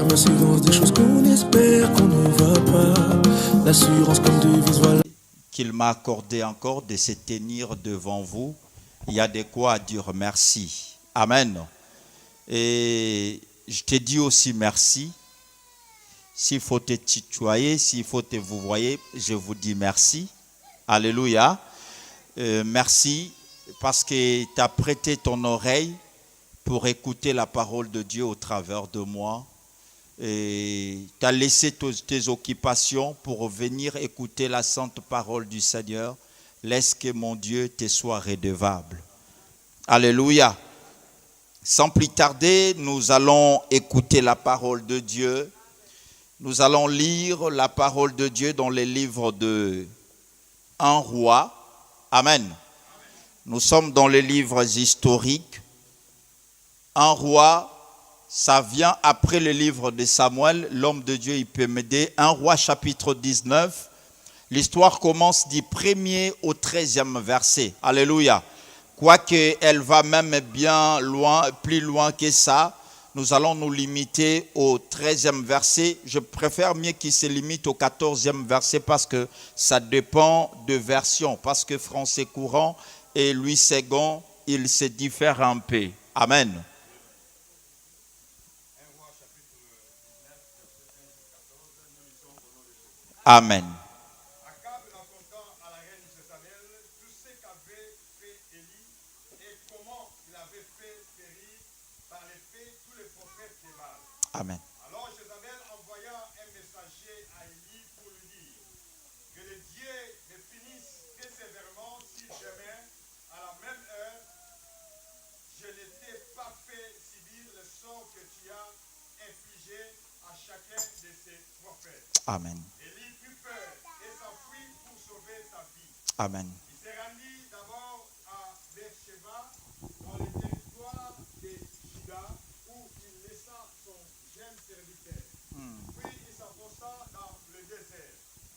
persévérance, des choses qu'on espère, qu'on ne voit pas. L'assurance comme devise, voilà. Qu'il m'a accordé encore de se tenir devant vous. Il y a de quoi dire merci. Amen. Et je te dis aussi merci. S'il faut te tutoyer, s'il faut te vous voyez, je vous dis merci. Alléluia. Merci parce que tu as prêté ton oreille pour écouter la parole de Dieu au travers de moi. Et tu as laissé tes occupations pour venir écouter la sainte parole du Seigneur. Laisse que mon Dieu te soit redevable. Alléluia. Sans plus tarder, nous allons écouter la parole de Dieu. Nous allons lire la parole de Dieu dans les livres de 1 Roi. Amen. Nous sommes dans les livres historiques. 1 Roi, ça vient après le livre de Samuel. L'homme de Dieu, il peut m'aider. 1 Roi chapitre 19. L'histoire commence du 1er au 13e verset. Alléluia. Quoique elle va même bien loin, plus loin que ça, nous allons nous limiter au 13e verset. Je préfère mieux qu'il se limite au 14e verset parce que ça dépend de version. Parce que français courant et Louis II, il se diffère un peu. Amen. Amen. Amen. Alors Jézabel envoya un messager à Élie pour lui dire que le Dieu ne finisse que sévèrement si jamais, à la même heure, je ne t'ai pas fait subir le sort que tu as infligé à chacun de ses prophètes. Amen. Élie eut peur et s'enfuit pour sauver sa vie. Amen. Il se rendit d'abord à Beersheba, dans le territoire de Juda, où il laissa son jeune serviteur. Puis il s'avança dans le désert.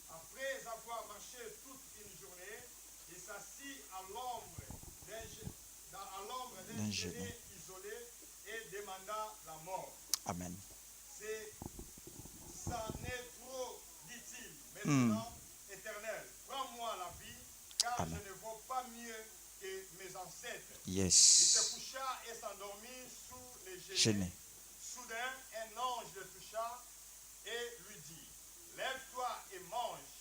Après avoir marché toute une journée, il s'assit à l'ombre d'un genêt isolé et demanda la mort. Amen. Ça n'est trop, dit-il. Maintenant, Éternel, prends-moi la vie, car Amen. je ne vaux pas mieux que mes ancêtres. Yes. Il se coucha et s'endormit sous les genêts. Soudain, un ange le toucha et lui dit, lève-toi et mange.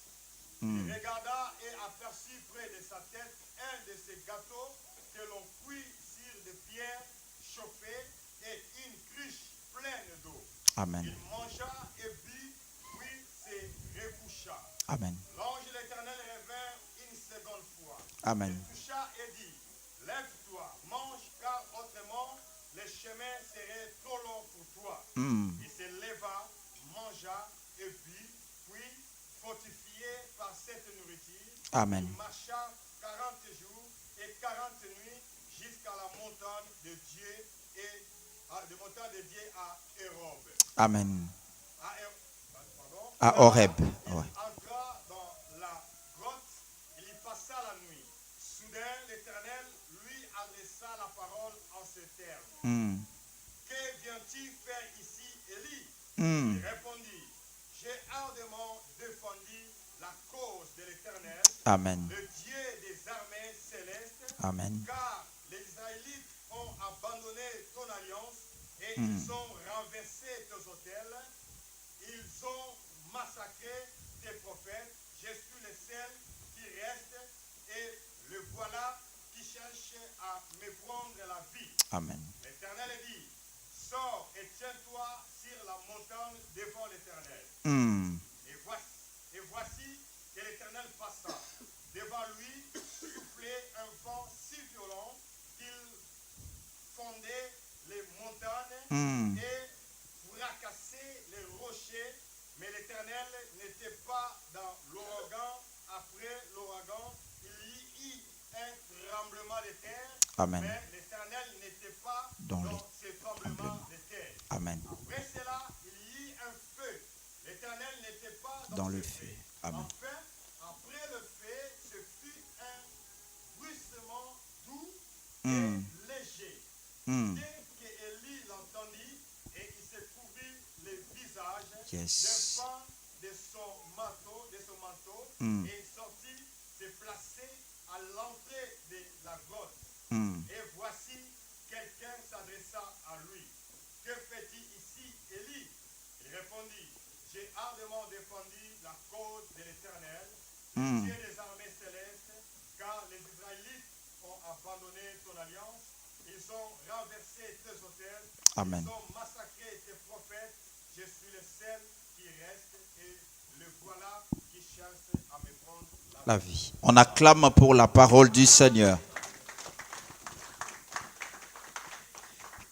Il regarda et aperçut près de sa tête un de ces gâteaux que l'on cuit sur des pierres chauffées et une cruche pleine d'eau. Amen. Il mangea et but, puis se recoucha. Amen. L'ange de l'Éternel revint une seconde fois. Amen. Il toucha et dit, lève-toi, mange, car autrement le chemin serait trop long pour toi. Il se leva, mangea et but, puis, fortifié par cette nourriture, Amen. il marcha 40 jours et 40 nuits jusqu'à la montagne de Dieu à Hérob. Amen. À À Horeb. il Ouais. entra dans la grotte, il y passa la nuit. Soudain, l'Éternel lui adressa la parole en ces termes. Que viens-tu faire ici, Élie? Il répondit, j'ai ardemment défendu la cause de l'Éternel, Amen. le Dieu des armées célestes, Amen. car les Israélites ont abandonné ton alliance et ils ont renversé tes autels. Ils ont massacré tes prophètes. Je suis le seul qui reste et le voilà qui cherche à me prendre la vie. Amen. L'Éternel dit, sors et tiens-toi sur la montagne devant l'Éternel. Et voici que l'Éternel passa. Devant lui soufflait un vent si violent qu'il fondait les montagnes et fracassait les rochers. Mais l'Éternel n'était pas dans l'ouragan. Après l'ouragan, il y eut un tremblement de terre. Amen. Mais l'Éternel n'était pas Dans dans les ce tremblement de terre. Amen. Après cela, il y eut un feu. L'Éternel n'était pas Dans le ce feu. Amen. Enfin, après le feu, ce fut un bruissement doux et léger. Dès qu'Élie l'entendit, et il se couvrit les Yes. pan de son manteau, et sortit, se placer à l'entrée de la grotte. Et voici, quelqu'un s'adressa à lui. Que fais-tu ici, Élie? Il répondit, j'ai ardemment défendu la cause de l'Éternel, Dieu des armées célestes, car les Israélites ont abandonné ton alliance, ils ont renversé tes autels, Amen. ils ont massacré tes prophètes. Je suis le seul qui reste et le voilà qui cherche à me prendre La vie. On acclame pour la parole du Seigneur.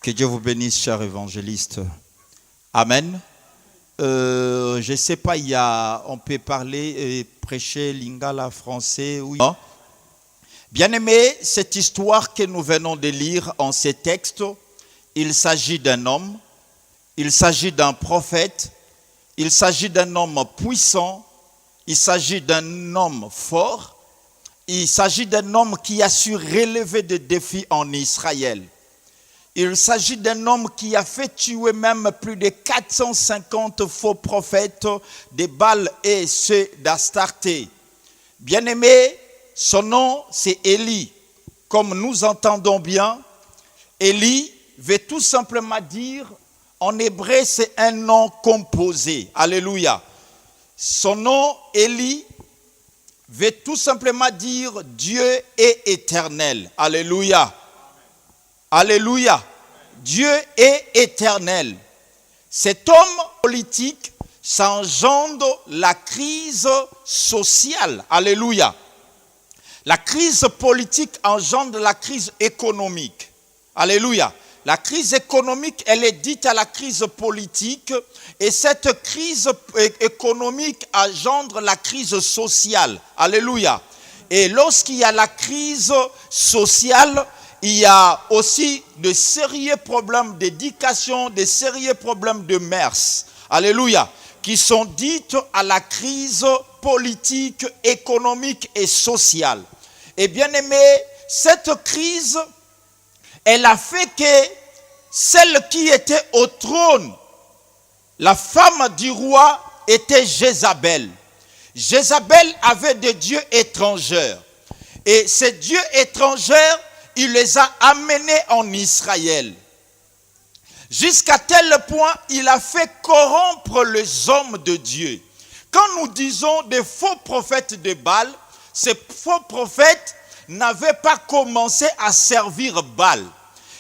Que Dieu vous bénisse, cher évangéliste. Amen. Je ne sais pas, on peut parler et prêcher lingala français, oui. Bien-aimé, cette histoire que nous venons de lire en ces textes, il s'agit d'un homme, il s'agit d'un prophète, il s'agit d'un homme puissant, il s'agit d'un homme fort, il s'agit d'un homme qui a su relever des défis en Israël. Il s'agit d'un homme qui a fait tuer même plus de 450 faux prophètes de Baal et ceux d'Astarté. Bien-aimé, son nom c'est Élie. Comme nous entendons bien, Élie veut tout simplement dire, en hébreu c'est un nom composé. Alléluia. Son nom Élie veut tout simplement dire Dieu est éternel. Alléluia. Alléluia. Dieu est éternel. Cet homme politique s'engendre la crise sociale. Alléluia. La crise politique engendre la crise économique. Alléluia. La crise économique, elle est dite à la crise politique et cette crise économique engendre la crise sociale. Alléluia. Et lorsqu'il y a la crise sociale, il y a aussi de sérieux problèmes d'éducation, de sérieux problèmes de mœurs. Alléluia. Qui sont dites à la crise politique, économique et sociale. Et bien aimé, cette crise, elle a fait que celle qui était au trône, la femme du roi, était Jézabel. Jézabel avait des dieux étrangers. Et ces dieux étrangers, il les a amenés en Israël. Jusqu'à tel point, il a fait corrompre les hommes de Dieu. Quand nous disons des faux prophètes de Baal, ces faux prophètes n'avaient pas commencé à servir Baal.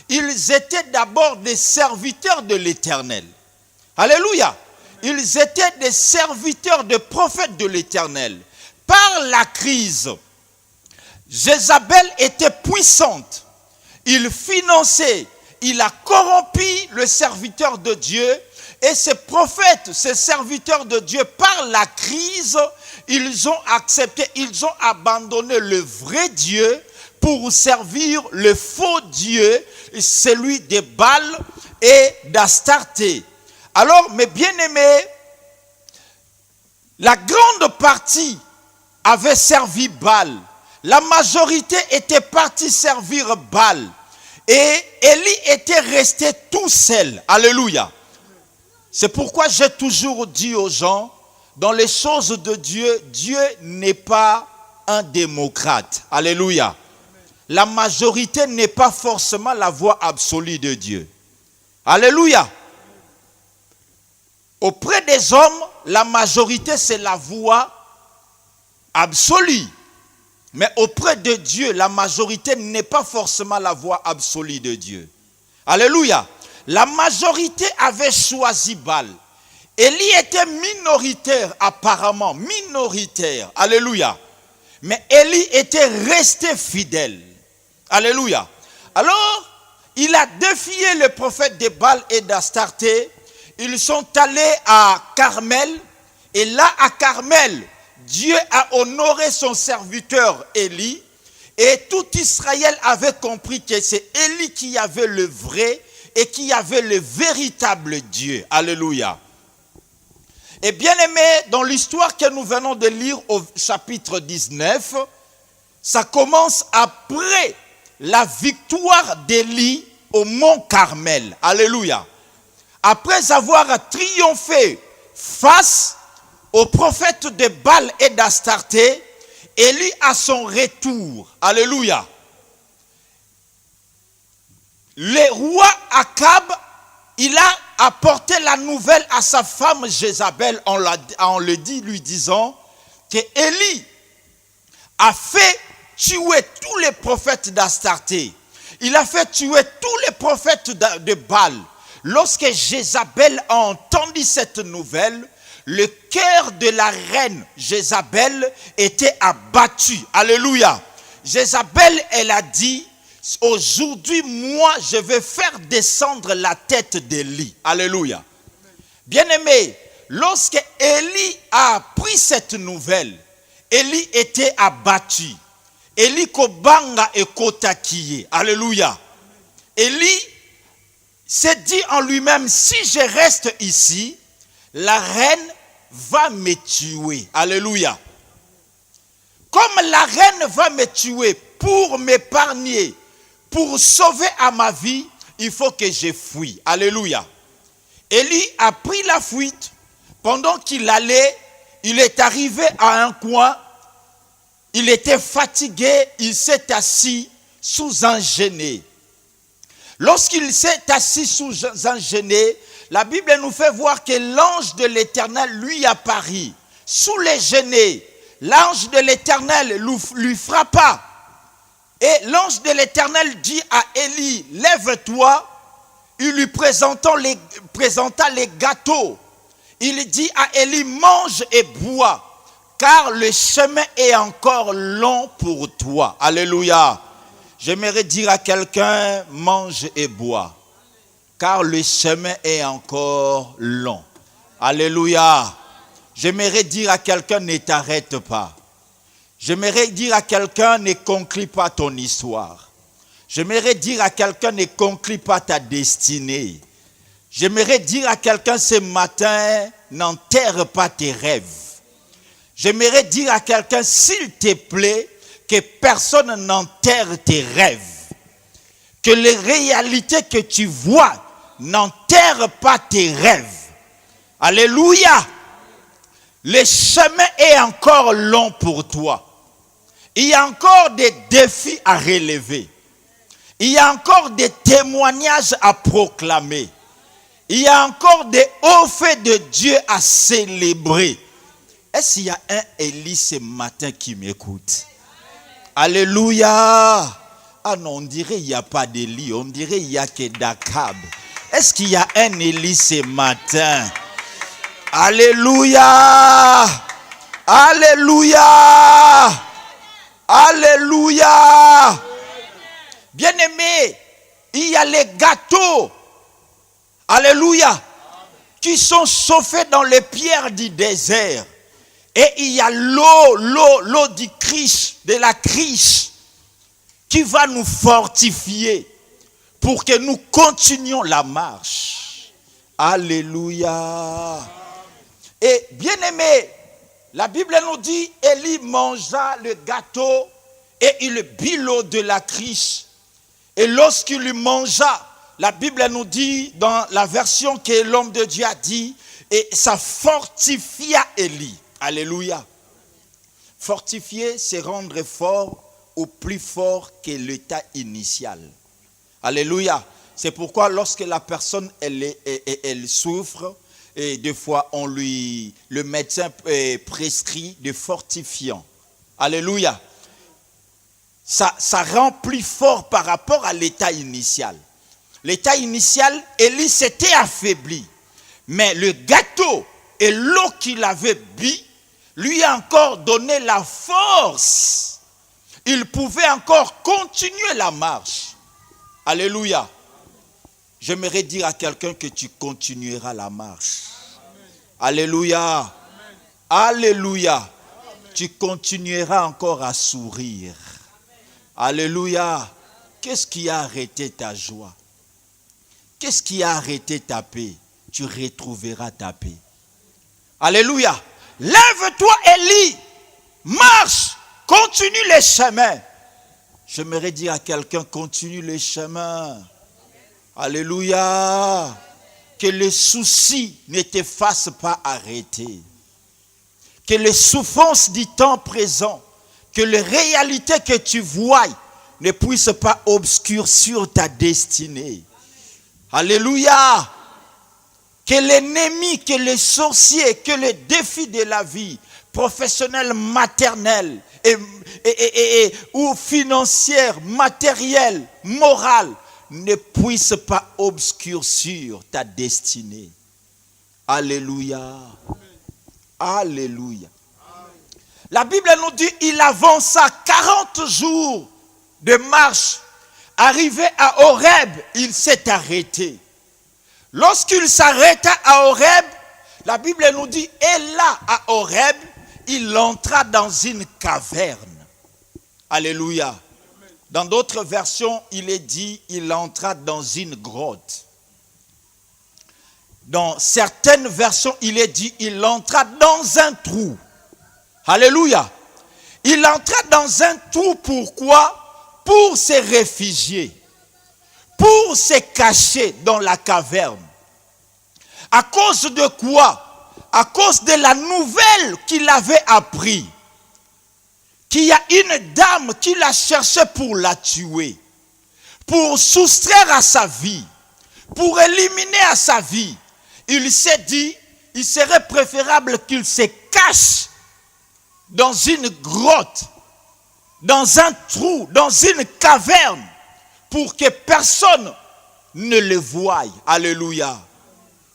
Ils étaient d'abord des serviteurs de l'Éternel. Alléluia. Ils étaient des serviteurs de prophètes de l'Éternel. Par la crise, Jézabel était puissante. Il finançait, il a corrompu le serviteur de Dieu. Et ces prophètes, ces serviteurs de Dieu, par la crise, ils ont accepté, ils ont abandonné le vrai Dieu pour servir le faux Dieu, celui de Baal et d'Astarté. Alors, mes bien-aimés, la grande partie avait servi Baal. La majorité était partie servir Baal. Et Élie était resté tout seul. Alléluia. C'est pourquoi j'ai toujours dit aux gens, dans les choses de Dieu, Dieu n'est pas un démocrate. Alléluia. La majorité n'est pas forcément la voix absolue de Dieu. Alléluia. Auprès des hommes, la majorité c'est la voix absolue. Mais auprès de Dieu, la majorité n'est pas forcément la voix absolue de Dieu. Alléluia. La majorité avait choisi Baal. Élie était minoritaire apparemment, minoritaire. Alléluia. Mais Élie était resté fidèle. Alléluia. Alors, il a défié le prophète de Baal et d'Astarté. Ils sont allés à Carmel. Et là, à Carmel, Dieu a honoré son serviteur Élie. Et tout Israël avait compris que c'est Élie qui avait le vrai et qui avait le véritable Dieu. Alléluia. Et bien aimé, dans l'histoire que nous venons de lire au chapitre 19, ça commence après la victoire d'Élie au mont Carmel. Alléluia. Après avoir triomphé face aux prophètes de Baal et d'Astarté, Élie à son retour, alléluia, le roi Akab, il a apporté la nouvelle à sa femme Jézabel en le dit, lui disant que Élie a fait tuer tous les prophètes d'Astarté. Il a fait tuer tous les prophètes de Baal. Lorsque Jézabel a entendu cette nouvelle, le cœur de la reine Jézabel était abattu. Alléluia. Jézabel, elle a dit, aujourd'hui, moi, je vais faire descendre la tête d'Élie. Alléluia. Bien-aimé, lorsque Élie a appris cette nouvelle, Élie était abattu. Élie kobanga et kotakiye. Alléluia. Élie s'est dit en lui-même, si je reste ici, la reine va me tuer. Alléluia. Comme la reine va me tuer pour m'épargner, pour sauver à ma vie, il faut que je fuis. Alléluia. Élie a pris la fuite. Pendant qu'il allait, il est arrivé à un coin. Il était fatigué. Il s'est assis sous un genêt. Lorsqu'il s'est assis sous un genêt, la Bible nous fait voir que l'ange de l'Éternel lui apparut. Sous les genêts, l'ange de l'Éternel lui frappa. Et l'ange de l'Éternel dit à Élie, lève-toi. Il lui présenta les gâteaux. Il dit à Élie, mange et bois, car le chemin est encore long pour toi. Alléluia. J'aimerais dire à quelqu'un, mange et bois, car le chemin est encore long. Alléluia. J'aimerais dire à quelqu'un, ne t'arrête pas. J'aimerais dire à quelqu'un, ne conclue pas ton histoire. J'aimerais dire à quelqu'un, ne conclue pas ta destinée. J'aimerais dire à quelqu'un ce matin, n'enterre pas tes rêves. J'aimerais dire à quelqu'un, s'il te plaît, que personne n'enterre tes rêves. Que les réalités que tu vois n'enterrent pas tes rêves. Alléluia. Le chemin est encore long pour toi. Il y a encore des défis à relever. Il y a encore des témoignages à proclamer. Il y a encore des hauts faits de Dieu à célébrer. Est-ce qu'il y a un Élie ce matin qui m'écoute? Alléluia. Ah non, on dirait qu'il n'y a pas d'Élie. On dirait qu'il n'y a que d'Akab. Est-ce qu'il y a un Élie ce matin? Alléluia. Alléluia. Alléluia. Bien-aimé, il y a les gâteaux. Alléluia. Qui sont chauffés dans les pierres du désert. Et il y a l'eau du Christ, de la Christ, qui va nous fortifier pour que nous continuions la marche. Alléluia. Et bien aimé, la Bible nous dit, Élie mangea le gâteau et il but l'eau de la Christ. Et lorsqu'il le mangea, la Bible nous dit, dans la version que l'homme de Dieu a dit, et ça fortifia Élie. Alléluia. Fortifier, c'est rendre fort ou plus fort que l'état initial. Alléluia. C'est pourquoi lorsque la personne elle souffre, et des fois le médecin prescrit des fortifiants. Alléluia. Ça rend plus fort par rapport à l'état initial. L'état initial, Élie s'était affaibli. Mais le gâteau et l'eau qu'il avait bu lui a encore donné la force. Il pouvait encore continuer la marche. Alléluia. J'aimerais dire à quelqu'un que tu continueras la marche. Alléluia. Alléluia. Tu continueras encore à sourire. Alléluia. Qu'est-ce qui a arrêté ta joie? Qu'est-ce qui a arrêté ta paix? Tu retrouveras ta paix. Alléluia. Lève-toi, Élie. Marche. Continue les chemins. J'aimerais dire à quelqu'un, continue les chemins. Alléluia. que les soucis ne te fassent pas arrêter. Que les souffrances du temps présent, que les réalités que tu vois ne puissent pas obscurcir ta destinée. Alléluia. Que l'ennemi, que les sorciers, que les défis de la vie, professionnels, maternels, ou financières, matérielles, morales, ne puissent pas obscurcir ta destinée. Alléluia. Alléluia. La Bible nous dit, il avança 40 jours de marche. Arrivé à Horeb, il s'est arrêté. Lorsqu'il s'arrêta à Horeb, la Bible nous dit, et là, à Horeb, il entra dans une caverne. Alléluia. Dans d'autres versions, il est dit, il entra dans une grotte. Dans certaines versions, il est dit, il entra dans un trou. Alléluia. Il entra dans un trou, pourquoi? Pour se réfugier. Pour se cacher dans la caverne. À cause de quoi? À cause de la nouvelle qu'il avait appris. Qu'il y a une dame qui l'a cherché pour la tuer. Pour soustraire à sa vie. Pour éliminer à sa vie. Il s'est dit, il serait préférable qu'il se cache dans une grotte, dans un trou, dans une caverne, pour que personne ne le voie. Alléluia.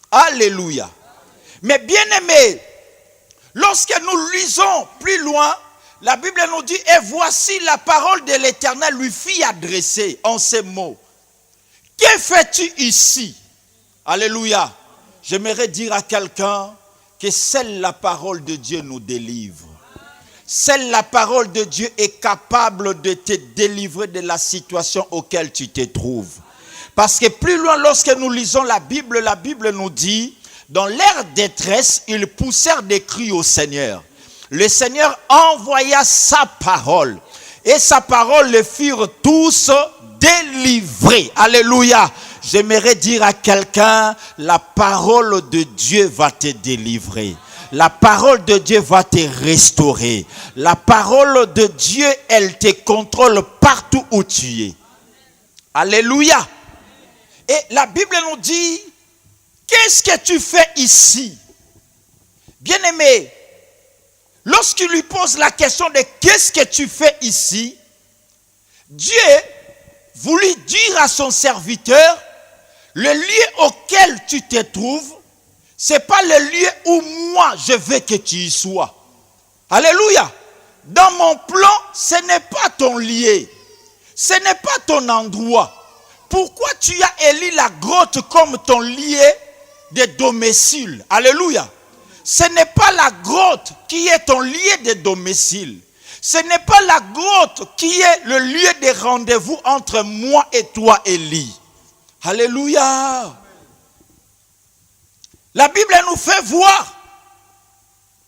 Alléluia. Mais bien aimé, lorsque nous lisons plus loin, la Bible nous dit, et voici la parole de l'Éternel lui fit adresser en ces mots. Que fais-tu ici? Alléluia. J'aimerais dire à quelqu'un que seule la parole de Dieu nous délivre. Seule la parole de Dieu est capable de te délivrer de la situation auquel tu te trouves. Parce que plus loin, lorsque nous lisons la Bible nous dit, dans leur détresse, ils poussèrent des cris au Seigneur. Le Seigneur envoya sa parole. Et sa parole les firent tous délivrés. Alléluia. J'aimerais dire à quelqu'un, la parole de Dieu va te délivrer. La parole de Dieu va te restaurer. La parole de Dieu, elle te contrôle partout où tu es. Alléluia. Et la Bible nous dit, qu'est-ce que tu fais ici? Bien-aimé, lorsqu'il lui pose la question de qu'est-ce que tu fais ici, Dieu voulut dire à son serviteur, le lieu auquel tu te trouves, ce n'est pas le lieu où moi je veux que tu y sois. Alléluia. Dans mon plan, ce n'est pas ton lieu. Ce n'est pas ton endroit. Pourquoi tu as élu la grotte comme ton lieu de domicile? Alléluia. Ce n'est pas la grotte qui est ton lieu de domicile. Ce n'est pas la grotte qui est le lieu de rendez-vous entre moi et toi, Élie. Alléluia. La Bible nous fait voir.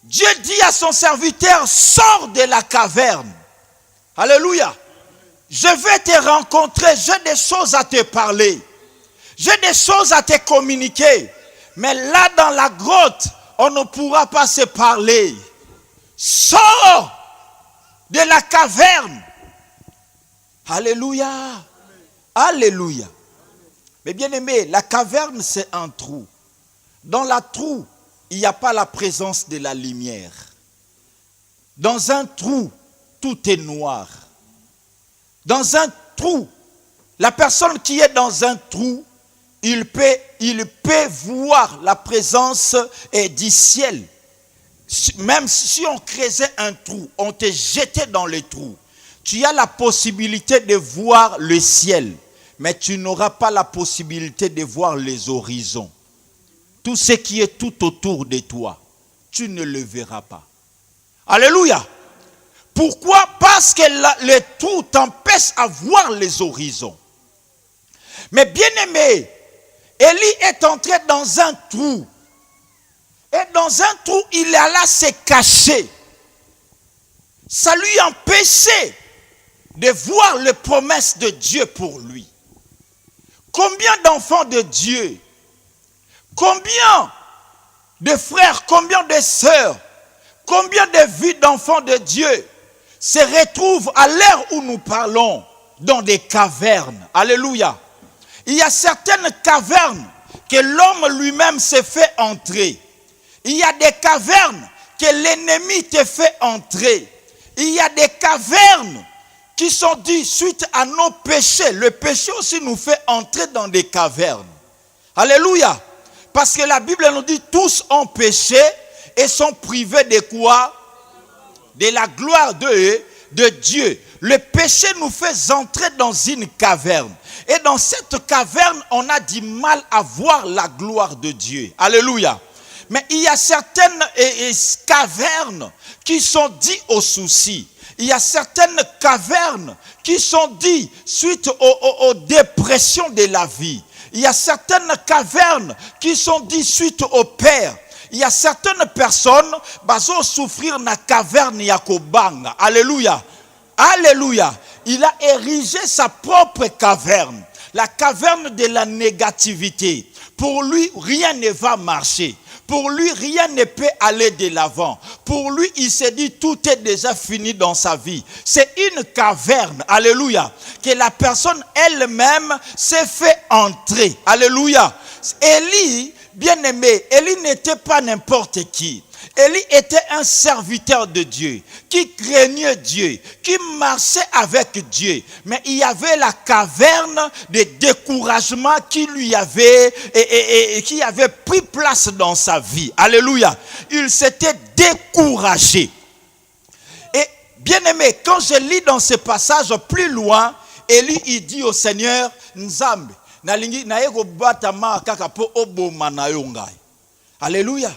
Dieu dit à son serviteur, sors de la caverne. Alléluia. Je vais te rencontrer, j'ai des choses à te parler. J'ai des choses à te communiquer. Mais là dans la grotte, on ne pourra pas se parler. Sors de la caverne. Alléluia. Alléluia. Mais bien aimé, la caverne c'est un trou. Dans la trou, il n'y a pas la présence de la lumière. Dans un trou, tout est noir. Dans un trou, la personne qui est dans un trou, il peut voir la présence du ciel. Même si on creusait un trou, on te jetait dans le trou, tu as la possibilité de voir le ciel, mais tu n'auras pas la possibilité de voir les horizons. Tout ce qui est tout autour de toi, tu ne le verras pas. Alléluia. Pourquoi? Parce que le trou t'empêche à voir les horizons. Mais bien aimé, Élie est entré dans un trou. Et dans un trou, il alla se cacher. Ça lui empêchait de voir les promesses de Dieu pour lui. Combien d'enfants de Dieu Combien de frères, combien de sœurs, combien de vies d'enfants de Dieu se retrouvent à l'heure où nous parlons dans des cavernes. Alléluia. Il y a certaines cavernes que l'homme lui-même s'est fait entrer. Il y a des cavernes que l'ennemi te fait entrer. Il y a des cavernes qui sont dues suite à nos péchés. Le péché aussi nous fait entrer dans des cavernes. Alléluia. Parce que la Bible nous dit tous ont péché et sont privés de quoi? De la gloire de Dieu. Le péché nous fait entrer dans une caverne. Et dans cette caverne, on a du mal à voir la gloire de Dieu. Alléluia. Mais il y a certaines cavernes qui sont dues aux soucis. Il y a certaines cavernes qui sont dues suite aux dépressions de la vie. Il y a certaines cavernes qui sont dues suite au père. Il y a certaines personnes qui vont souffrir dans la caverne Yakobanga. Alléluia. Alléluia. Il a érigé sa propre caverne. La caverne de la négativité. Pour lui, rien ne va marcher. Pour lui, rien ne peut aller de l'avant. Pour lui, il s'est dit, tout est déjà fini dans sa vie. C'est une caverne, alléluia, que la personne elle-même s'est fait entrer. Alléluia. Élie, bien aimé, Élie n'était pas n'importe qui. Élie était un serviteur de Dieu, qui craignait Dieu, qui marchait avec Dieu. Mais il y avait la caverne de découragement qui lui avait, qui avait pris place dans sa vie. Alléluia. Il s'était découragé. Et bien aimé, quand je lis dans ce passage plus loin, Élie il dit au Seigneur, Nzambe, alléluia.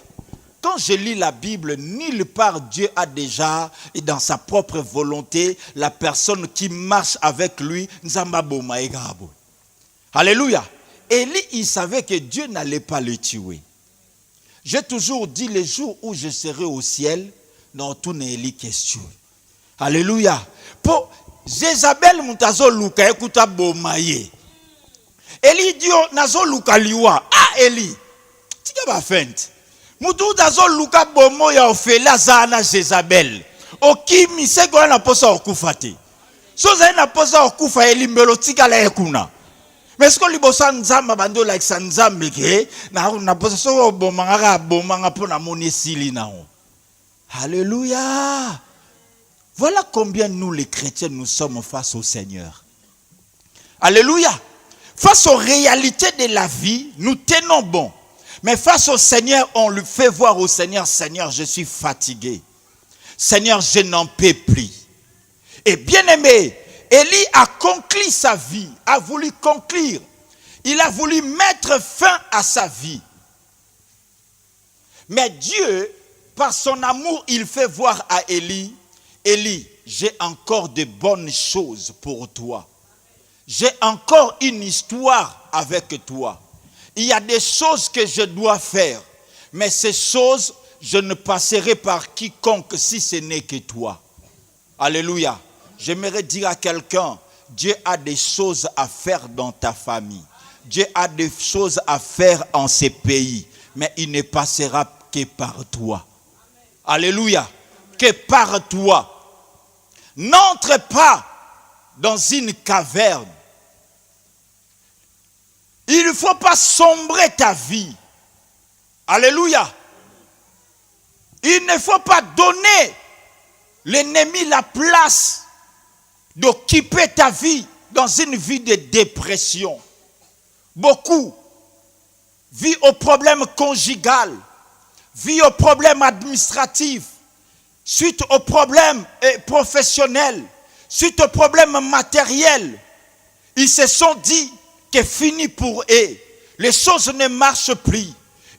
Quand je lis la Bible, nulle part Dieu a déjà, et dans sa propre volonté, la personne qui marche avec lui, alléluia. Élie, il savait que Dieu n'allait pas le tuer. J'ai toujours dit, les jours où je serai au ciel, non, tout n'est Élie question. Alléluia. Pour Jézabel, Moutazo Luka, écoute, Bomaye. Élie dit, Nazo Luka liwa. Ah, Élie, tu vas faire. Mutu dazo luka bomo ya ofela zana Jezabel. Okimi sego na posa okufate. So za na posa okufa elimbelo tika la ekuna. Mais ko libosa nzamba bando like sanzambe ke na posa so bomanga bomanga pona monisili nao. Alléluia. Voilà combien nous les chrétiens nous sommes face au Seigneur. Alléluia. Face aux réalités de la vie, nous tenons bon. Mais face au Seigneur, on lui fait voir au Seigneur, Seigneur, je suis fatigué. Seigneur, je n'en peux plus. Et bien aimé, Élie a conclu sa vie, a voulu conclure. Il a voulu mettre fin à sa vie. Mais Dieu, par son amour, il fait voir à Élie, Élie, j'ai encore de bonnes choses pour toi. J'ai encore une histoire avec toi. Il y a des choses que je dois faire. Mais ces choses, je ne passerai par quiconque si ce n'est que toi. Alléluia. J'aimerais dire à quelqu'un, Dieu a des choses à faire dans ta famille. Dieu a des choses à faire en ces pays. Mais il ne passera que par toi. Alléluia. Que par toi. N'entre pas dans une caverne. Il ne faut pas sombrer ta vie. Alléluia. Il ne faut pas donner l'ennemi la place d'occuper ta vie dans une vie de dépression. Beaucoup vivent aux problèmes conjugaux, vivent aux problèmes administratifs, suite aux problèmes professionnels, suite aux problèmes matériels. Ils se sont dit que fini pour eux. Les choses ne marchent plus.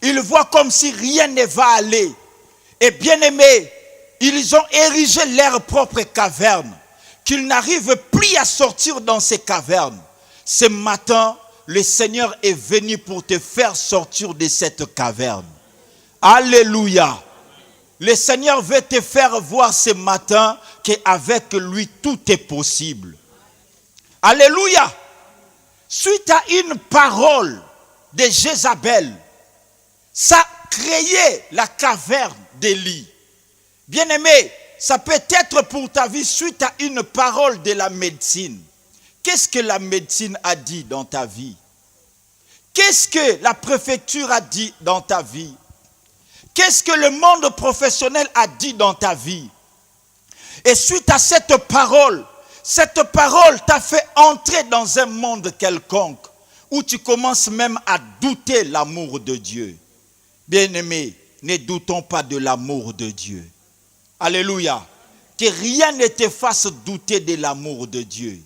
Ils voient comme si rien ne va aller. Et bien aimés, ils ont érigé leur propre caverne, qu'ils n'arrivent plus à sortir dans ces cavernes. Ce matin, le Seigneur est venu pour te faire sortir de cette caverne. Alléluia. Le Seigneur veut te faire voir ce matin qu'avec lui, tout est possible. Alléluia. Suite à une parole de Jézabel, Ça a créé la caverne d'Élie. Bien-aimé, ça peut être pour ta vie suite à une parole de la médecine. Qu'est-ce que la médecine a dit dans ta vie? Qu'est-ce que la préfecture a dit dans ta vie? Qu'est-ce que le monde professionnel a dit dans ta vie? Et suite à cette parole t'a fait entrer dans un monde quelconque où tu commences même à douter l'amour de Dieu. Bien-aimé, ne doutons pas de l'amour de Dieu. Alléluia. Que rien ne te fasse douter de l'amour de Dieu.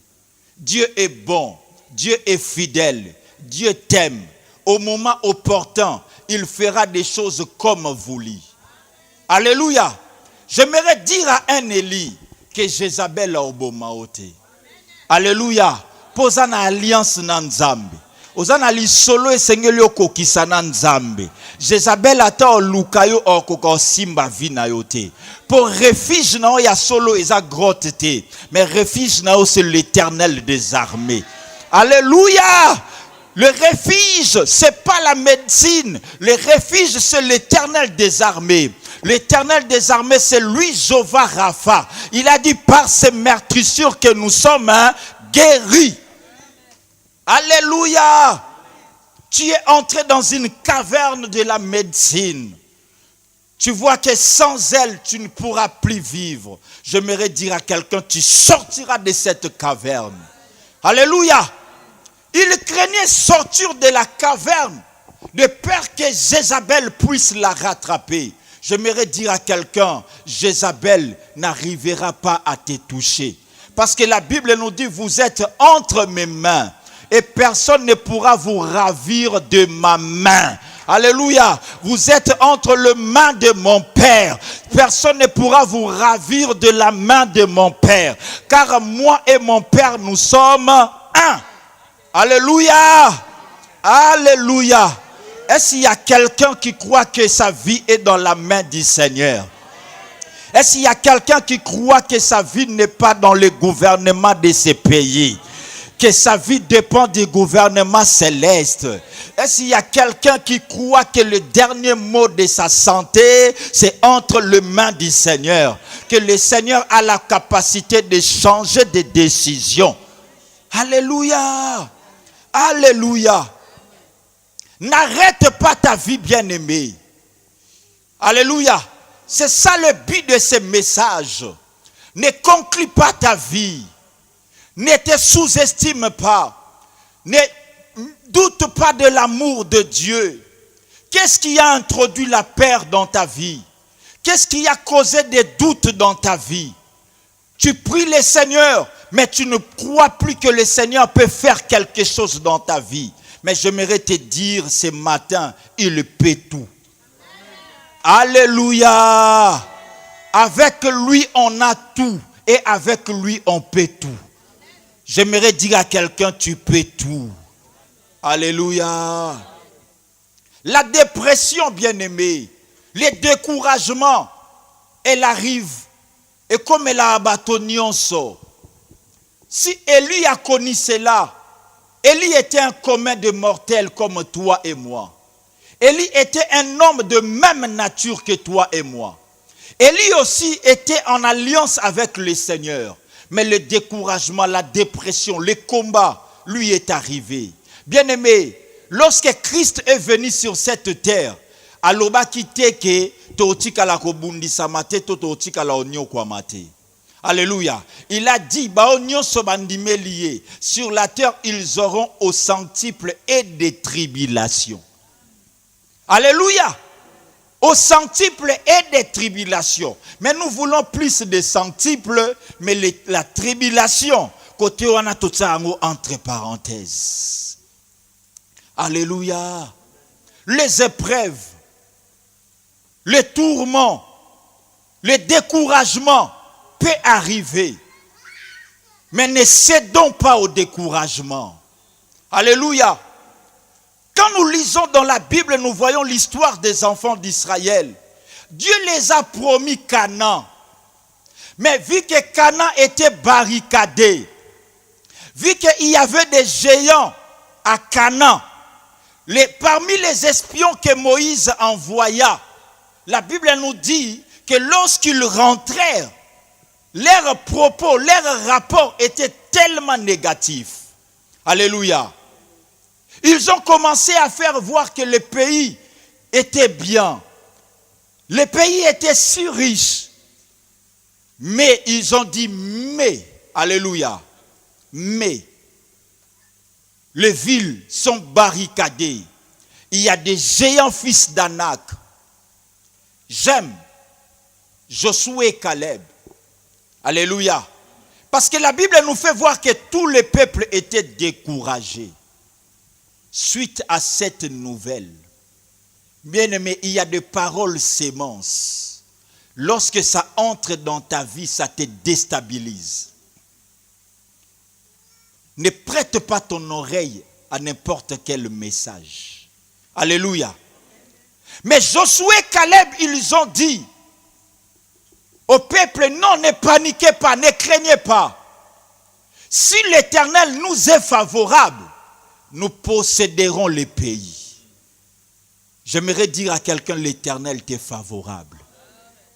Dieu est bon, Dieu est fidèle, Dieu t'aime. Au moment opportun, il fera des choses comme voulu. Alléluia. J'aimerais dire à un Élie que Jézabel a obomaote. Alléluia. Posa na alliance na Nzambe. Ozana li solo esengeli okokisa na Nzambe. Jézabel ata olukayo okoko simba vina yote. Pour refuge na ya solo eza grotte te. Mais refuge na c'est l'Éternel des armées. Alléluia. Le refuge, c'est pas la médecine. Le refuge, c'est l'Éternel des armées. L'Éternel des armées, c'est lui, Jéhovah Rapha. Il a dit par ses meurtrissures que nous sommes guéris. Alléluia. Tu es entré dans une caverne de la médecine. Tu vois que sans elle, tu ne pourras plus vivre. J'aimerais dire à quelqu'un, tu sortiras de cette caverne. Alléluia. Il craignait sortir de la caverne de peur que Jézabel puisse la rattraper. J'aimerais dire à quelqu'un, Jézabel n'arrivera pas à te toucher. Parce que la Bible nous dit, vous êtes entre mes mains et personne ne pourra vous ravir de ma main. Alléluia. Vous êtes entre les mains de mon Père. Personne ne pourra vous ravir de la main de mon Père. Car moi et mon Père, nous sommes un. Alléluia. Alléluia. Est-ce qu'il y a quelqu'un qui croit que sa vie est dans la main du Seigneur? Est-ce qu'il y a quelqu'un qui croit que sa vie n'est pas dans le gouvernement de ces pays? Que sa vie dépend du gouvernement céleste? Est-ce qu'il y a quelqu'un qui croit que le dernier mot de sa santé, c'est entre les mains du Seigneur? Que le Seigneur a la capacité de changer de décision? Alléluia. Alléluia. N'arrête pas ta vie, bien-aimée. Alléluia. C'est ça le but de ce message. Ne conclue pas ta vie. Ne te sous-estime pas. Ne doute pas de l'amour de Dieu. Qu'est-ce qui a introduit la peur dans ta vie? Qu'est-ce qui a causé des doutes dans ta vie? Tu pries le Seigneur, mais tu ne crois plus que le Seigneur peut faire quelque chose dans ta vie. Mais j'aimerais te dire ce matin, il peut tout. Alléluia. Avec lui, on a tout. Et avec lui, on peut tout. J'aimerais dire à quelqu'un, tu peux tout. Alléluia. La dépression, bien-aimée, les découragements, elle arrive. Et comme elle a abattu Nyonso, si Élie a connu cela, Élie était un commun de mortels comme toi et moi. Élie était un homme de même nature que toi et moi. Élie aussi était en alliance avec le Seigneur. Mais le découragement, la dépression, le combat, lui est arrivé. Bien-aimé, lorsque Christ est venu sur cette terre, aloba kiteke totika la kobundisa mate to totika la onyo kwa mate. Alléluia. Il a dit ba onyo so bandime lié. Sur la terre ils auront au centuple et des tribulations. Alléluia. Au centuple et des tribulations. Mais nous voulons plus de centuple, mais la tribulation côté on a tout ça entre parenthèses. Alléluia. Les épreuves, le tourment, le découragement peut arriver. Mais ne cédons pas au découragement. Alléluia. Quand nous lisons dans la Bible, nous voyons l'histoire des enfants d'Israël. Dieu les a promis Canaan. Mais vu que Canaan était barricadé, vu qu'il y avait des géants à Canaan, parmi les espions que Moïse envoya, la Bible nous dit que lorsqu'ils rentrèrent, leurs propos, leurs rapports étaient tellement négatifs. Alléluia. Ils ont commencé à faire voir que le pays était bien. Le pays était si riche. Mais ils ont dit, alléluia, mais les villes sont barricadées. Il y a des géants fils d'Anak. J'aime Josué et Caleb. Alléluia. Parce que la Bible nous fait voir que tout le peuple était découragé suite à cette nouvelle. Bien-aimé, il y a des paroles sémences. Lorsque ça entre dans ta vie, ça te déstabilise. Ne prête pas ton oreille à n'importe quel message. Alléluia. Mais Josué et Caleb, ils ont dit au peuple, non, ne paniquez pas, ne craignez pas. Si l'Éternel nous est favorable, nous posséderons le pays. J'aimerais dire à quelqu'un, l'Éternel t'est favorable.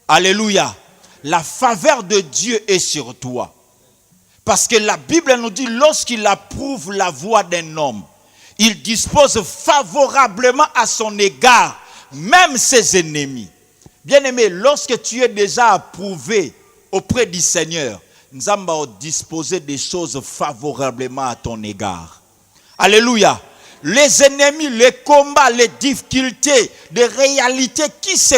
Alléluia. La faveur de Dieu est sur toi. Parce que la Bible nous dit, lorsqu'il approuve la voie d'un homme, il dispose favorablement à son égard, même ses ennemis. Bien-aimé, lorsque tu es déjà approuvé auprès du Seigneur, nous allons disposer des choses favorablement à ton égard. Alléluia. Les ennemis, les combats, les difficultés, les réalités qui se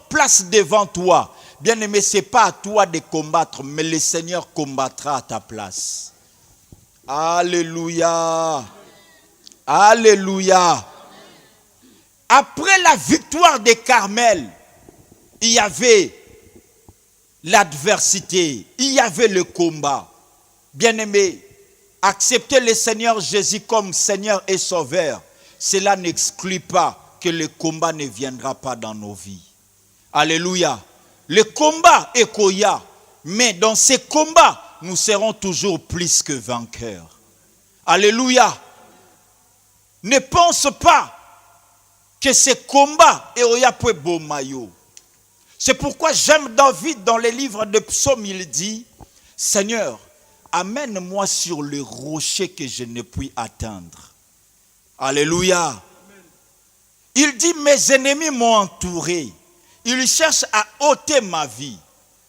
placent devant toi. Bien-aimé, ce n'est pas à toi de combattre, mais le Seigneur combattra à ta place. Alléluia. Alléluia. Après la victoire de Carmel, il y avait l'adversité, il y avait le combat. Bien-aimé, accepter le Seigneur Jésus comme Seigneur et Sauveur, cela n'exclut pas que le combat ne viendra pas dans nos vies. Alléluia. Le combat est koya, mais dans ces combats, nous serons toujours plus que vainqueurs. Alléluia. Ne pense pas que ces combats est oya peu beau maillot. C'est pourquoi j'aime David dans les livres de Psaumes, il dit, Seigneur, amène-moi sur le rocher que je ne puis atteindre. Alléluia. Amen. Il dit, mes ennemis m'ont entouré. Ils cherchent à ôter ma vie.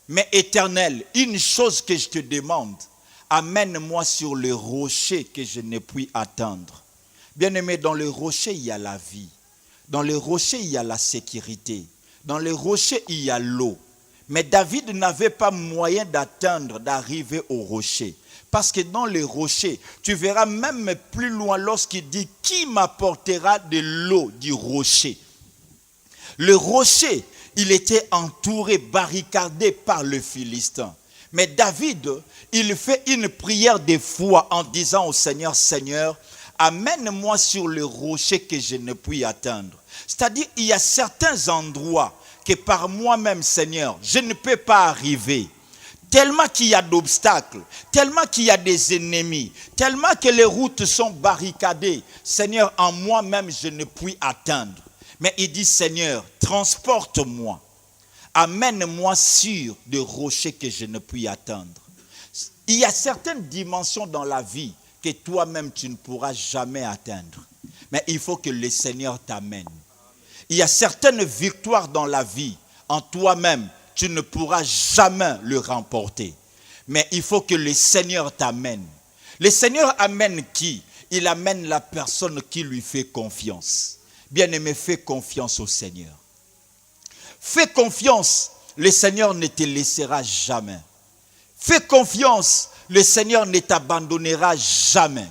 Mais Éternel, une chose que je te demande, amène-moi sur le rocher que je ne puis atteindre. Bien-aimé, dans le rocher, il y a la vie. Dans le rocher, il y a la sécurité. Dans le rocher, il y a l'eau. Mais David n'avait pas moyen d'atteindre, d'arriver au rocher. Parce que dans le rocher, tu verras même plus loin lorsqu'il dit « Qui m'apportera de l'eau du rocher ?» Le rocher, il était entouré, barricadé par le Philistin. Mais David, il fait une prière de foi en disant au Seigneur, « Seigneur, amène-moi sur le rocher que je ne puis atteindre. » C'est-à-dire, il y a certains endroits que par moi-même, Seigneur, je ne peux pas arriver. Tellement qu'il y a d'obstacles, tellement qu'il y a des ennemis, tellement que les routes sont barricadées. Seigneur, en moi-même, je ne puis atteindre. Mais il dit, Seigneur, transporte-moi. Amène-moi sur des rochers que je ne puis atteindre. Il y a certaines dimensions dans la vie que toi-même, tu ne pourras jamais atteindre. Mais il faut que le Seigneur t'amène. Il y a certaines victoires dans la vie, en toi-même, tu ne pourras jamais le remporter. Mais il faut que le Seigneur t'amène. Le Seigneur amène qui? Il amène la personne qui lui fait confiance. Bien-aimé, fais confiance au Seigneur. Fais confiance, le Seigneur ne te laissera jamais. Fais confiance, le Seigneur ne t'abandonnera jamais.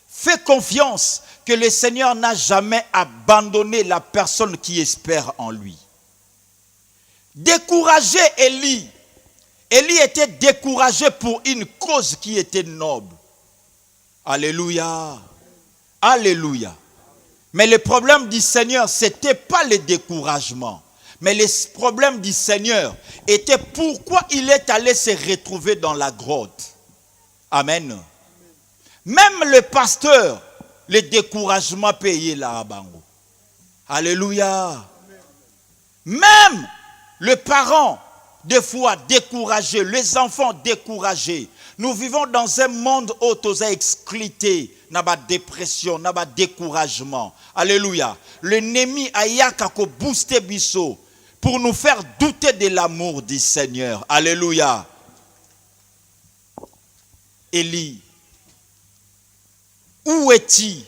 Fais confiance que le Seigneur n'a jamais abandonné la personne qui espère en lui. Découragé Élie. Élie était découragé pour une cause qui était noble. Alléluia. Alléluia. Mais le problème du Seigneur, ce n'était pas le découragement. Mais le problème du Seigneur était pourquoi il est allé se retrouver dans la grotte. Amen. Même le pasteur le découragement payé là bango. Alléluia. Même les parents, des fois découragés, les enfants découragés. Nous vivons dans un monde où tous exclués, n'a pas dépression, n'a pas découragement. Alléluia. L'ennemi a yaka ko booster biso pour nous faire douter de l'amour du Seigneur. Alléluia. Élie, où es-tu?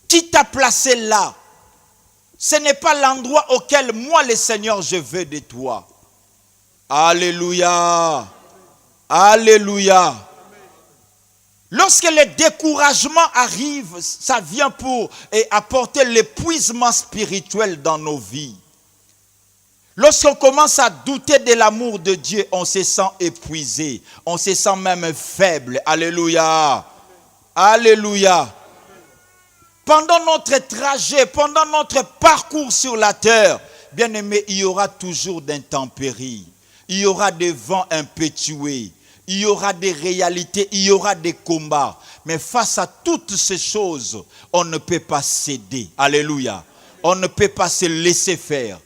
Qui t'a placé là? Ce n'est pas l'endroit auquel moi, le Seigneur, je veux de toi. Alléluia. Alléluia. Lorsque le découragement arrive, ça vient pour apporter l'épuisement spirituel dans nos vies. Lorsqu'on commence à douter de l'amour de Dieu, on se sent épuisé, on se sent même faible. Alléluia. Alléluia. Pendant notre trajet, pendant notre parcours sur la terre, bien aimé, il y aura toujours d'intempéries. Il y aura des vents impétueux. Il y aura des réalités, il y aura des combats. Mais face à toutes ces choses, on ne peut pas céder. Alléluia. On ne peut pas se laisser faire.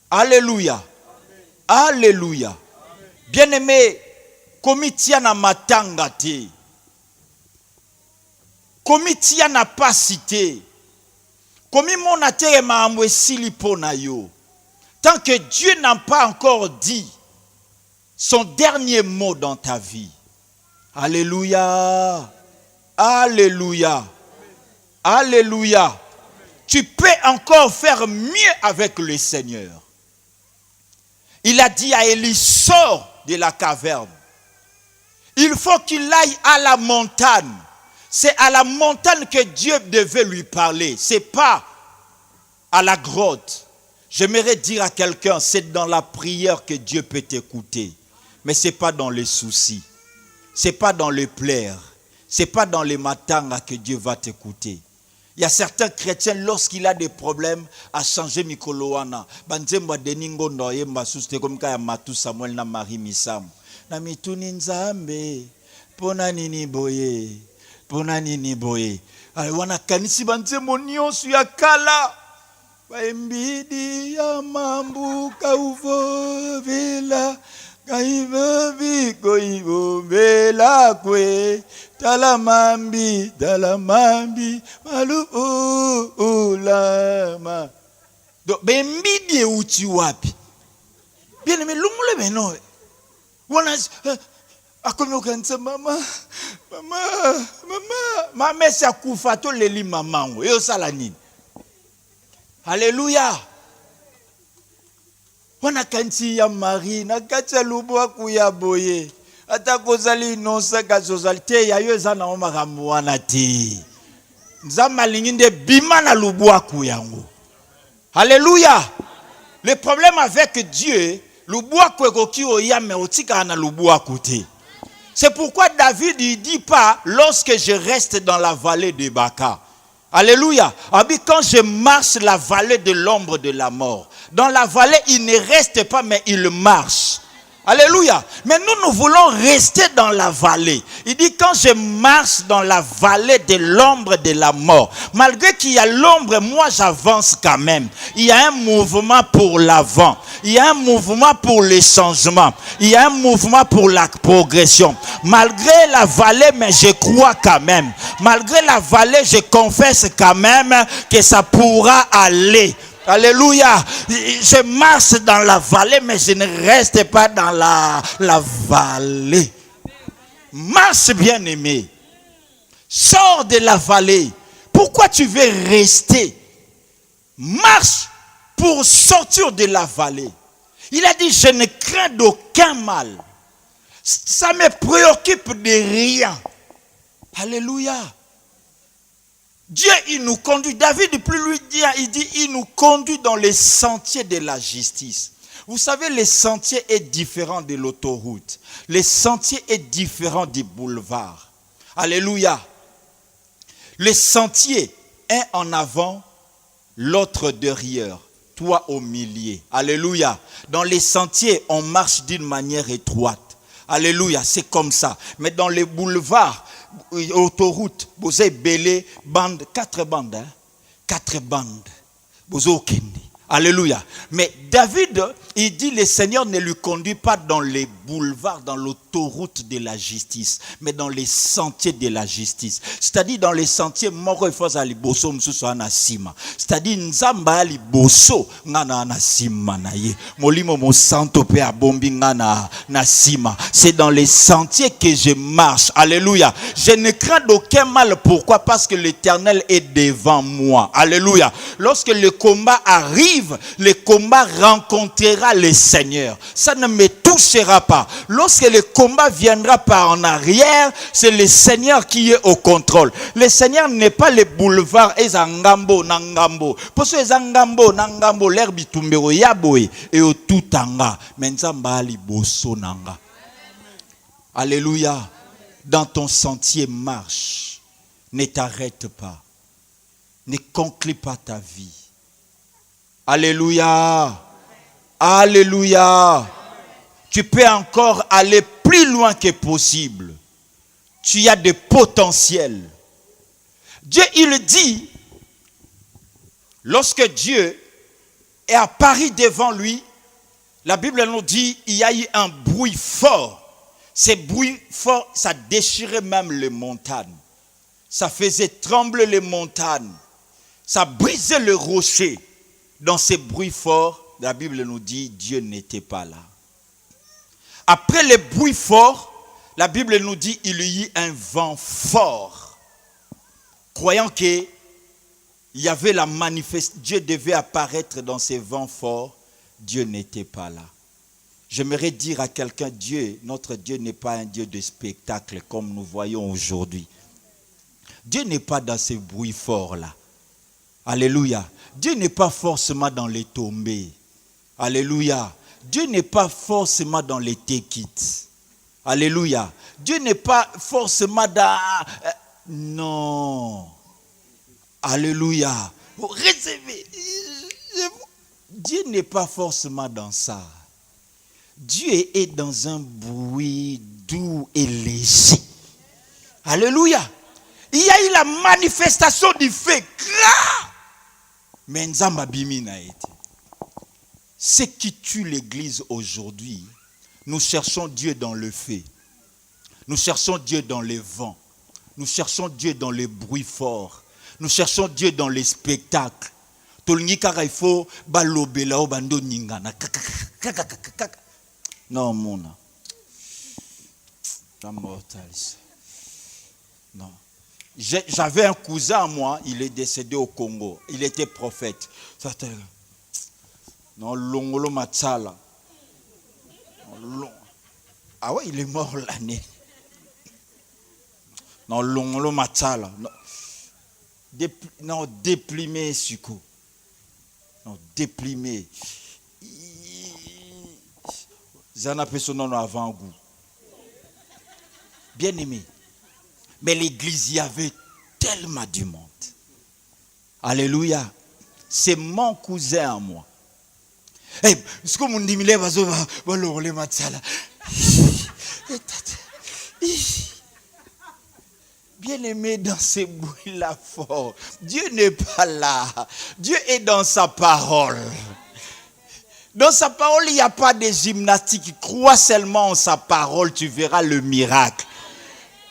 Alléluia. Alléluia. Bien-aimé, komitia na matanga te. Komitia na pas cité. Komi mona te maamwe silipo na yo. Tant que Dieu n'a pas encore dit son dernier mot dans ta vie. Alléluia. Alléluia. Alléluia. Tu peux encore faire mieux avec le Seigneur. Il a dit à Élie, sors de la caverne. Il faut qu'il aille à la montagne. C'est à la montagne que Dieu devait lui parler. Ce n'est pas à la grotte. J'aimerais dire à quelqu'un, c'est dans la prière que Dieu peut t'écouter. Mais ce n'est pas dans les soucis. Ce n'est pas dans les plaies. Ce n'est pas dans les matins que Dieu va t'écouter. Il y a certains chrétiens, lorsqu'il a des problèmes, à changer Mikoloana. Banzemba deningo ndoye masuste comme kaya matu Samuel na Marie Misam. Na mituni nzambe, pona nini boye, pona nini boye. Wana kanisi banzembo nyonso ya kala. Baembidi ya mambu kauvovela. Kaivovi koivovela kwe. Talamambi, malu ulama. Donc, bembidi uti wapi. Bien aimé, l'umule beno. Wana, akomi kansa mama, mama sa kufato leli mamango. Yo sala nini. Alléluia. Wana kanti ya Marie, na kacha lubwa kuya boye. Ata kozali inonsa kazozalite ya yo zana omakamu wana te. Nzamba linginde bima na lubwaku yango. Alléluia. Le problème avec Dieu, lubwaku ekoki oya me otika na lubwaku te. C'est pourquoi David il dit pas lorsque je reste dans la vallée de Baka. Alléluia. Quand je marche la vallée de l'ombre de la mort. Dans la vallée, il ne reste pas mais il marche. Alléluia. Mais nous voulons rester dans la vallée. Il dit quand je marche dans la vallée de l'ombre de la mort. Malgré qu'il y a l'ombre, moi j'avance quand même. Il y a un mouvement pour l'avant. Il y a un mouvement pour les changements. Il y a un mouvement pour la progression. Malgré la vallée, mais je crois quand même. Malgré la vallée, je confesse quand même que ça pourra aller. Alléluia. Je marche dans la vallée, mais je ne reste pas dans la vallée. Marche, bien-aimé. Sors de la vallée. Pourquoi tu veux rester? Marche pour sortir de la vallée. Il a dit, je ne crains d'aucun mal. Ça me préoccupe de rien. Alléluia. Dieu, il nous conduit. David, plus lui dit, il dit, il nous conduit dans les sentiers de la justice. Vous savez, les sentiers est différent de l'autoroute. Les sentiers est différent du boulevard. Alléluia. Les sentiers, un en avant, l'autre derrière. Toi au milieu. Alléluia. Dans les sentiers, on marche d'une manière étroite. Alléluia, c'est comme ça. Mais dans les boulevards, autoroute, vous avez belé, bande, 4 bandes, hein? 4 bandes. Vous avez kendi. Alléluia. Mais David, il dit, le Seigneur ne lui conduit pas dans les boulevards, dans l'autoroute de la justice, mais dans les sentiers de la justice. C'est-à-dire dans les sentiers, moko ifoza liboso msusu ana sima. C'est-à-dire nzamba liboso ngana ana sima na ye. Molimo mo santo pe abombi ngana na sima. C'est dans les sentiers que je marche. Alléluia. Je ne crains d'aucun mal. Pourquoi? Parce que l'Éternel est devant moi. Alléluia. Lorsque le combat arrive, le combat rencontrera le Seigneur. Ça ne me touchera pas. Lorsque le combat viendra par en arrière, c'est le Seigneur qui est au contrôle. Le Seigneur n'est pas le boulevard ezangambo nangambo. Parce que ezangambo nangambo l'herbe tumbero yaboe et au tutanga. Menzamba liboso nanga. Alléluia. Dans ton sentier marche. Ne t'arrête pas. Ne conclue pas ta vie. Alléluia. Alléluia. Tu peux encore aller plus loin que possible. Tu as des potentiels. Dieu, il dit, lorsque Dieu est apparu devant lui, la Bible nous dit, il y a eu un bruit fort. Ce bruit fort, ça déchirait même les montagnes. Ça faisait trembler les montagnes. Ça brisait le rocher. Dans ces bruits forts, la Bible nous dit, Dieu n'était pas là. Après les bruits forts, la Bible nous dit, il y eut un vent fort. Croyant qu'il y avait la manifestation, Dieu devait apparaître dans ces vents forts, Dieu n'était pas là. J'aimerais dire à quelqu'un, Dieu, notre Dieu n'est pas un Dieu de spectacle comme nous voyons aujourd'hui. Dieu n'est pas dans ces bruits forts-là. Alléluia. Dieu n'est pas forcément dans les tombées. Alléluia. Dieu n'est pas forcément dans les téquites. Alléluia. Dieu n'est pas forcément dans... non. Alléluia. Recevez. Dieu n'est pas forcément dans ça. Dieu est dans un bruit doux et léger. Alléluia. Il y a eu la manifestation du fait grave. Mais Nzamba Bimina été. Ce qui tue l'église aujourd'hui, nous cherchons Dieu dans le feu. Nous cherchons Dieu dans les vents. Nous cherchons Dieu dans les bruits forts. Nous cherchons Dieu dans les spectacles. Non, mon. Non. J'avais un cousin à moi, il est décédé au Congo. Il était prophète. Non, Longolo Matsala. Ah ouais, il est mort l'année. Non, Longolo Matsala. Non, déplimé, Suko. Non, déplimé. Zana personne avant-goût. Bien aimé. Mais l'église, il y avait tellement du monde. Alléluia. C'est mon cousin à moi. Hey, ce que mon dit, bien aimé dans ces bruits-là forts. Dieu n'est pas là. Dieu est dans sa parole. Dans sa parole, il n'y a pas de gymnastique. Crois seulement en sa parole, tu verras le miracle.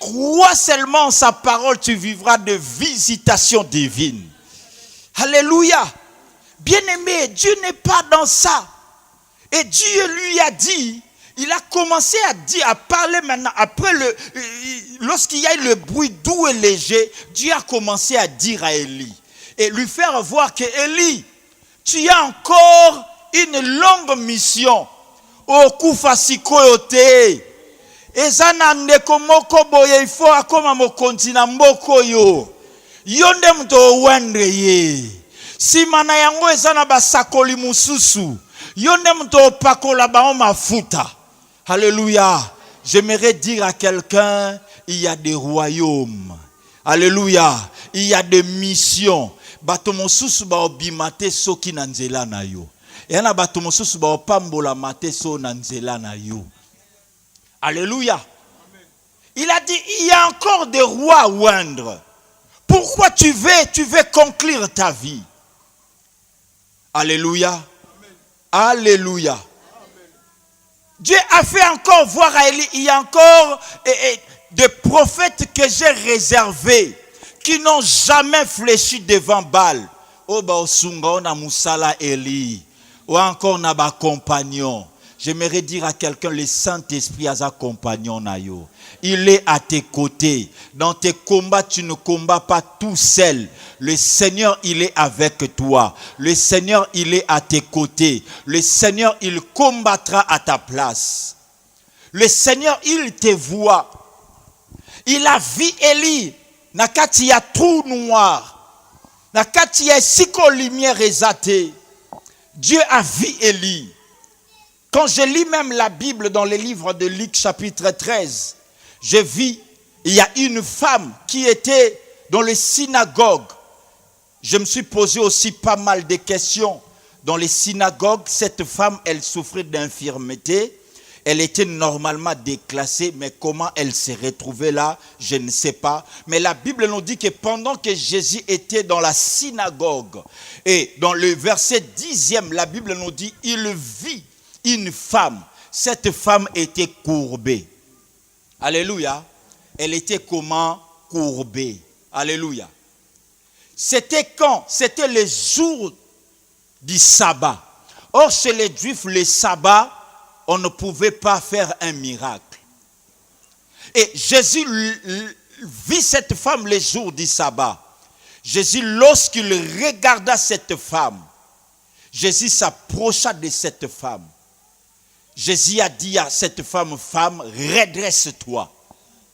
Crois seulement en sa parole, tu vivras de visitations divines. Alléluia. Bien-aimé, Dieu n'est pas dans ça. Et Dieu lui a dit, il a commencé à dire, à parler maintenant, après lorsqu'il y a eu le bruit doux et léger, Dieu a commencé à dire à Élie, et lui faire voir que Élie, tu as encore une longue mission. Au Kufasikoyote. Ezana ndeko moko boye ifo akoma mo kontina mboko yo. Yonde mto wendre ye. Simana yango ezana basakoli mususu. Yonde mto pakola bao mafuta. Alléluia. J'aimerais dire à quelqu'un, il y a des royaumes. Alléluia. Il y a des missions. Bato mususu ba obimate soki na nzela na yo. Yana bato mususu ba opambola mate so na nzela na yo. Alléluia. Il a dit, il y a encore des rois à oindre. Pourquoi tu veux conclure ta vie? Alléluia. Amen. Alléluia. Amen. Dieu a fait encore voir à Élie, il y a encore des prophètes que j'ai réservés, qui n'ont jamais fléchi devant Baal. Oh, bah, on a Moussala Élie. Ou encore on a un compagnon. J'aimerais dire à quelqu'un, le Saint-Esprit a un compagnon. Il est à tes côtés. Dans tes combats, tu ne combats pas tout seul. Le Seigneur, il est avec toi. Le Seigneur, il est à tes côtés. Le Seigneur, il combattra à ta place. Le Seigneur, il te voit. Il a vu Élie. Nakati ya trou noir. Nakati ya siko lumière exatée. Dieu a vu Élie. Quand je lis même la Bible dans les livres de Luc chapitre 13, je vis, il y a une femme qui était dans les synagogues. Je me suis posé aussi pas mal de questions. Dans les synagogues, cette femme, elle souffrait d'infirmité. Elle était normalement déclassée, mais comment elle s'est retrouvée là, je ne sais pas. Mais la Bible nous dit que pendant que Jésus était dans la synagogue, et dans le verset 10e, la Bible nous dit, il vit une femme. Cette femme était courbée. Alléluia. Elle était comment? Courbée. Alléluia. C'était quand? C'était le jour du sabbat. Or, chez les Juifs, le sabbat, on ne pouvait pas faire un miracle. Et Jésus vit cette femme le jour du sabbat. Jésus, lorsqu'il regarda cette femme, Jésus s'approcha de cette femme. Jésus a dit à cette femme, femme, redresse-toi.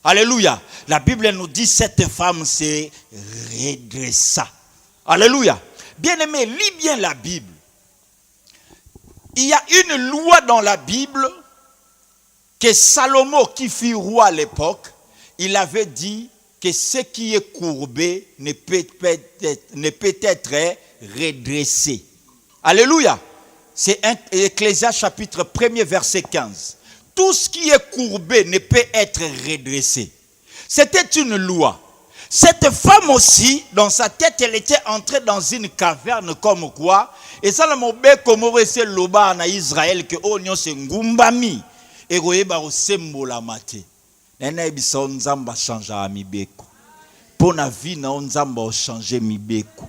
Alléluia. La Bible nous dit cette femme s'est redressa. Alléluia. Bien-aimé, lis bien la Bible. Il y a une loi dans la Bible que Salomon, qui fut roi à l'époque, il avait dit que ce qui est courbé ne peut être redressé. Alléluia. C'est Ecclésiaste chapitre 1er verset 15. Tout ce qui est courbé ne peut être redressé. C'était une loi. Cette femme aussi, dans sa tête, elle était entrée dans une caverne comme quoi. Et ça, le mot comme c'est loba en Israël que onyo se ngumbami et goyeba o sembola mate. Nena ebisa onzamba changera mibeko. Pour na vie na onzamba changer mibeko.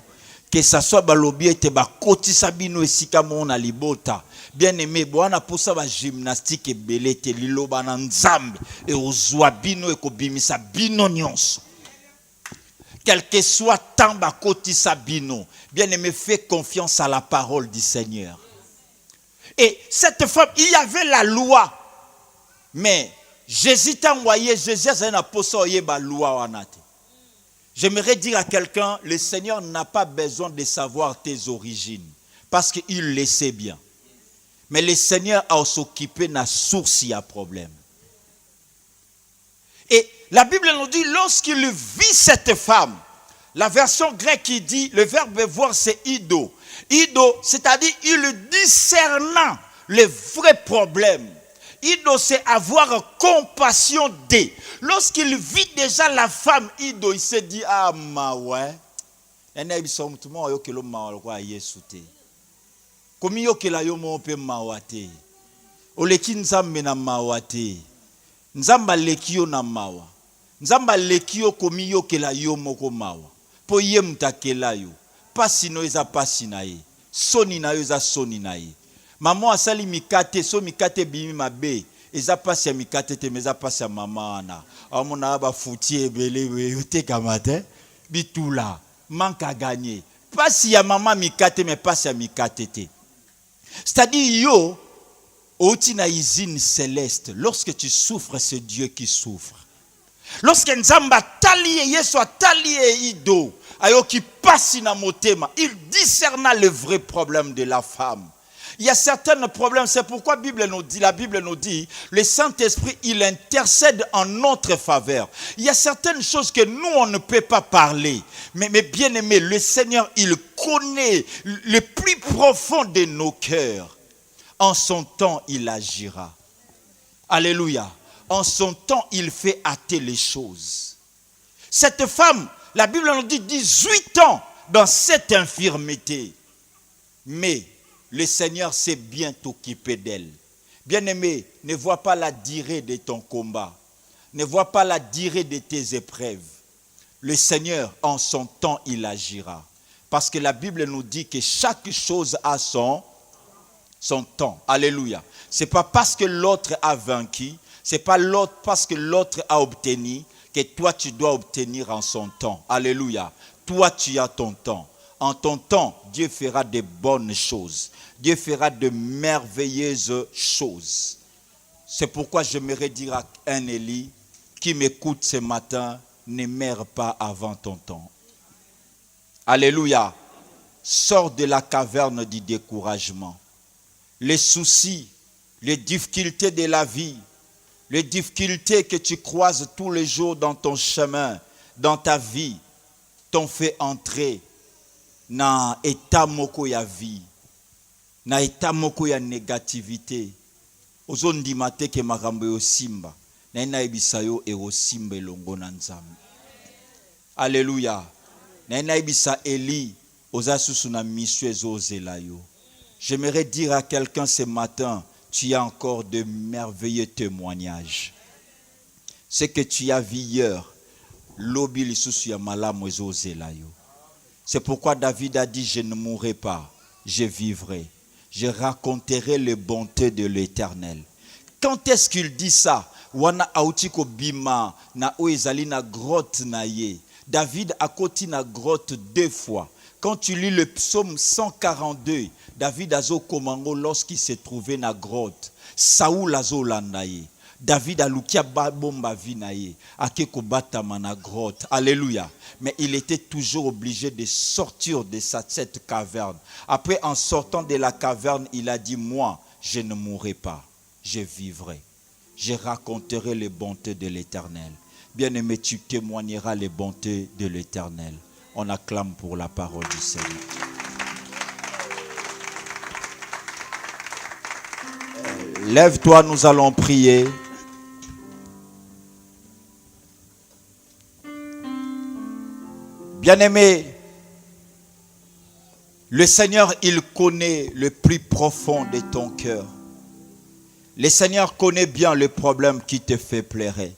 Que ça soit balobi ete ba kotisa bino esika mona libota. Bien aimé, bwana posa ba gymnastique ebele te liloba na nzambe et ozwa bino e kobimisa bino nyonso. Quel que soit temps bakoti sabino, bien aimé, fais confiance à la parole du Seigneur. Et cette femme, il y avait la loi, mais Jésus t'a envoyé, Jésus a posé la loi. J'aimerais dire à quelqu'un, le Seigneur n'a pas besoin de savoir tes origines, parce qu'il le sait bien. Mais le Seigneur a s'occupé de la source, il y a problème. Et la Bible nous dit, lorsqu'il vit cette femme, la version grecque qui dit, le verbe voir c'est ido. Ido, c'est-à-dire il discernant les vrais problèmes. Ido, c'est avoir compassion d'eux. Lorsqu'il vit déjà la femme, Ido, il se dit, ah, ma ouais. Comme yo ke la yo mo pe mawate. Oleki nzambe na mawate. Nzamba lekio na mawa. Nzamba lekio komi yo ke la yo moko mawa. Po ye mutakela yo. Pasi no eza pasi na ye. Soni na yo eza soni na ye. Maman asali mikate, so mikate bimi mabe. Eza pasi ya mikate te meza pasi ya mama ana. Amona ba futi ebele we te kamate. Bitula. Manque à gagner. Pasi ya mama mikate mais pasi ya mikate te. C'est-à-dire, yo, oti na usine céleste, lorsque tu souffres, c'est Dieu qui souffre. Lorsque Nzamba talie, Yeswa talie ido, ayo qui passe na motema, il discerna le vrai problème de la femme. Il y a certains problèmes, c'est pourquoi la Bible nous dit, le Saint-Esprit, il intercède en notre faveur. Il y a certaines choses que nous, on ne peut pas parler. Mais bien aimé, le Seigneur, il connaît le plus profond de nos cœurs. En son temps, il agira. Alléluia. en son temps, il fait hâter les choses. Cette femme, la Bible nous dit 18 ans dans cette infirmité. Mais le Seigneur s'est bien occupé d'elle. Bien-aimé, ne vois pas la durée de ton combat. Ne vois pas la durée de tes épreuves. Le Seigneur, en son temps, il agira. Parce que la Bible nous dit que chaque chose a son temps. Alléluia. Ce n'est pas parce que l'autre a vaincu, ce n'est pas parce que l'autre a obtenu, que toi tu dois obtenir en son temps. Alléluia. Toi tu as ton temps. En ton temps, Dieu fera de bonnes choses. Dieu fera de merveilleuses choses. C'est pourquoi j'aimerais dire à un Élie qui m'écoute ce matin, ne meurs pas avant ton temps. Alléluia. Sors de la caverne du découragement. Les soucis, les difficultés de la vie, les difficultés que tu croises tous les jours dans ton chemin, dans ta vie, t'ont fait entrer dans état moko ya vie, dans état moko ya négativité. Ozondi mate ke makambo yo simba, na ina ebisa yo ero simba elongo na nzambe. Alléluia. Na ina ebisa Eli oza susu na mission ezozela yo. J'aimerais dire à quelqu'un ce matin, tu as encore de merveilleux témoignages. Ce que tu as vu hier, lobi lisusu ya malamu ezozela yo. C'est pourquoi David a dit, je ne mourrai pas, je vivrai. Je raconterai les bontés de l'Éternel. Quand est-ce qu'il dit ça? Wana autiko bima na oezali na grotte na ye. David a koti na grotte 2 fois. Quand tu lis le psaume 142, David azo komango lorsqu'il s'est trouvé na grotte. Saoul azo landaye. David a lukia bomba vinaye. Ake kobatama na grotte. Alléluia. Mais il était toujours obligé de sortir de cette caverne. Après, en sortant de la caverne, il a dit, moi, je ne mourrai pas, je vivrai. Je raconterai les bontés de l'Éternel. Bien-aimé, tu témoigneras les bontés de l'Éternel. On acclame pour la parole du Seigneur. Lève-toi, nous allons prier. Bien-aimé, le Seigneur, il connaît le plus profond de ton cœur. Le Seigneur connaît bien le problème qui te fait pleurer.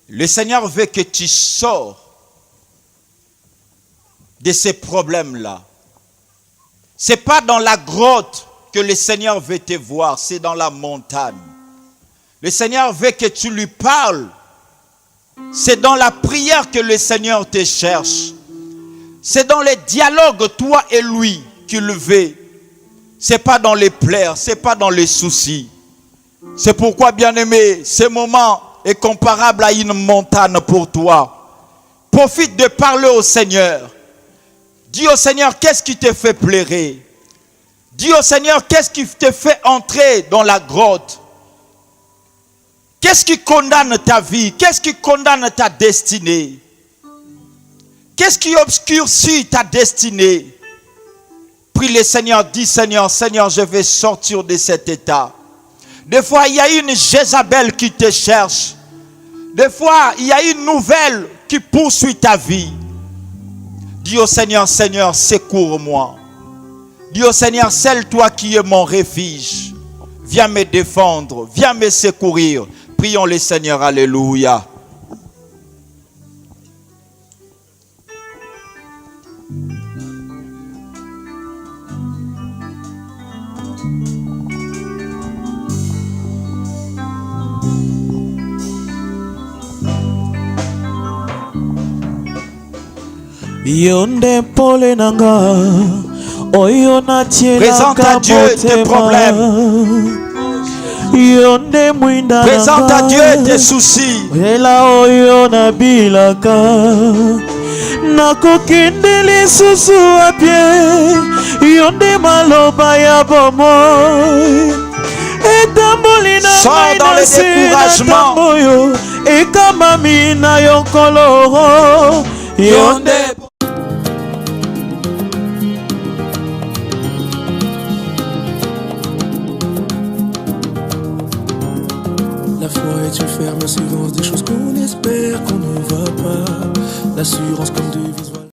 Le Seigneur veut que tu sors de ces problèmes-là. Ce n'est pas dans la grotte que le Seigneur veut te voir, c'est dans la montagne. Le Seigneur veut que tu lui parles. C'est dans la prière que le Seigneur te cherche. C'est dans les dialogues, toi et lui, qu'il veut. Ce n'est pas dans les pleurs, ce n'est pas dans les soucis. C'est pourquoi, bien-aimé, ce moment est comparable à une montagne pour toi. Profite de parler au Seigneur. Dis au Seigneur, qu'est-ce qui te fait pleurer? Dis au Seigneur, qu'est-ce qui te fait entrer dans la grotte? Qu'est-ce qui condamne ta vie? Qu'est-ce qui condamne ta destinée? Qu'est-ce qui obscurcit ta destinée? Prie le Seigneur, dis Seigneur, Seigneur, je vais sortir de cet état. Des fois, il y a une Jézabel qui te cherche. Des fois, il y a une nouvelle qui poursuit ta vie. Dis au Seigneur, Seigneur, secours-moi. Dis au Seigneur, c'est toi qui es mon refuge. Viens me défendre, viens me secourir. Prions le Seigneur, alléluia. Yonde pole nanga, oyo na tiela. Présente à Dieu tes problèmes. Présente à Dieu tes soucis. Ela oyo na bilaka nakokende lisusu apie yonde maloba ya bomoi etamboli na sors dans le découragement ekamami na yonkolo yonde. La foi l'assurance des choses qu'on espère qu'on ne va pas. L'assurance comme de